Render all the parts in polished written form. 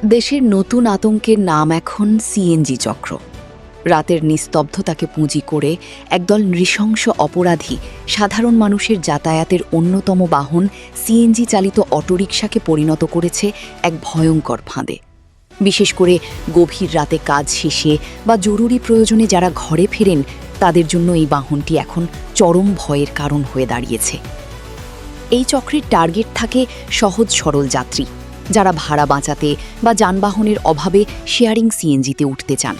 দেশের নতুন আতঙ্কের নাম এখন সিএনজি চক্র। রাতের নিস্তব্ধতাকে পুঁজি করে একদল নৃশংস অপরাধী সাধারণ মানুষের যাতায়াতের অন্যতম বাহন সিএনজি চালিত অটোরিকশাকে পরিণত করেছে এক ভয়ঙ্কর ফাঁদে। বিশেষ করে গভীর রাতে কাজ শেষে বা জরুরি প্রয়োজনে যারা ঘরে ফেরেন, তাদের জন্য এই বাহনটি এখন চরম ভয়ের কারণ হয়ে দাঁড়িয়েছে। এই চক্রের টার্গেট থাকে সহজ সরল যাত্রী, যারা ভাড়া বাঁচাতে বা যানবাহনের অভাবে শেয়ারিং সিএনজিতে উঠতে চান।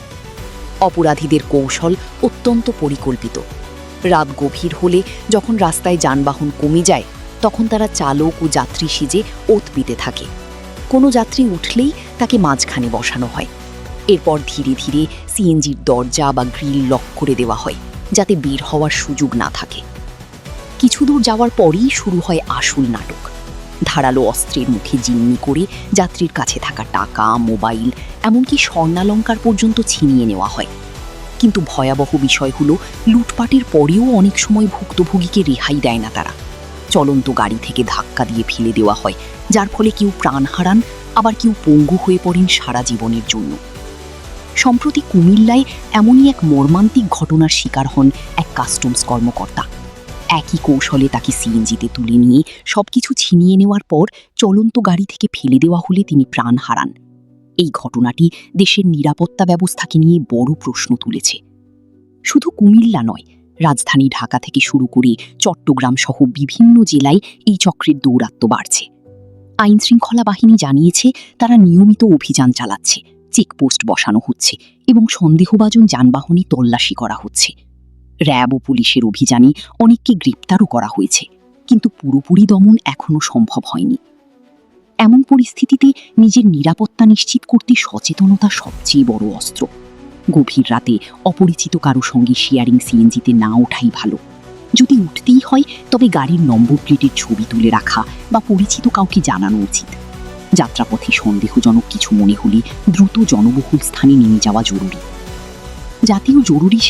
অপরাধীদের কৌশল অত্যন্ত পরিকল্পিত। রাত গভীর হলে যখন রাস্তায় যানবাহন কমে যায়, তখন তারা চালক ও যাত্রী সেজে ওত পেতে থাকে। কোনো যাত্রী উঠলেই তাকে মাঝখানে বসানো হয়। এরপর ধীরে ধীরে সিএনজির দরজা বা গ্রিল লক করে দেওয়া হয়, যাতে বের হওয়ার সুযোগ না থাকে। কিছু দূর যাওয়ার পরেই শুরু হয় আসল নাটক। ধারালো অস্ত্রের মুখে জিম্মি করে যাত্রীর কাছে থাকা টাকা, মোবাইল, এমনকি স্বর্ণালঙ্কার পর্যন্ত ছিনিয়ে নেওয়া হয়। কিন্তু ভয়াবহ বিষয় হলো, লুটপাটের পরেও অনেক সময় ভুক্তভোগীকে রেহাই দেয় না তারা। চলন্ত গাড়ি থেকে ধাক্কা দিয়ে ফেলে দেওয়া হয়, যার ফলে কেউ প্রাণ হারান, আবার কেউ পঙ্গু হয়ে পড়েন সারা জীবনের জন্য। সম্প্রতি কুমিল্লায় এমনই এক মর্মান্তিক ঘটনার শিকার হন এক কাস্টমস কর্মকর্তা। একই কৌশলে তাকে সিএনজিতে তুলে নিয়ে সবকিছু ছিনিয়ে নেওয়ার পর চলন্ত গাড়ি থেকে ফেলে দেওয়া হলে তিনি প্রাণ হারান। এই ঘটনাটি দেশের নিরাপত্তা ব্যবস্থাকে নিয়ে বড় প্রশ্ন তুলেছে। শুধু কুমিল্লা নয়, রাজধানী ঢাকা থেকে শুরু করে চট্টগ্রাম সহ বিভিন্ন জেলায় এই চক্রের দৌরাত্ম্য বাড়ছে। আইনশৃঙ্খলা বাহিনী জানিয়েছে, তারা নিয়মিত অভিযান চালাচ্ছে, চেকপোস্ট বসানো হচ্ছে এবং সন্দেহভাজন যানবাহনে তল্লাশি করা হচ্ছে। র্যাব ও পুলিশের অভিযানে অনেককে গ্রেপ্তারও করা হয়েছে, কিন্তু পুরোপুরি দমন এখনও সম্ভব হয়নি। এমন পরিস্থিতিতে নিজের নিরাপত্তা নিশ্চিত করতে সচেতনতা সবচেয়ে বড় অস্ত্র। গভীর রাতে অপরিচিত কারো সঙ্গে শেয়ারিং সিএনজিতে না ওঠাই ভালো। যদি উঠতেই হয়, তবে গাড়ির নম্বর প্লেটের ছবি তুলে রাখা বা পরিচিত কাউকে জানানো উচিত। যাত্রাপথে সন্দেহজনক কিছু মনে হলে দ্রুত জনবহুল স্থানে নিয়ে যাওয়া জরুরি। জাতীয় জরুরি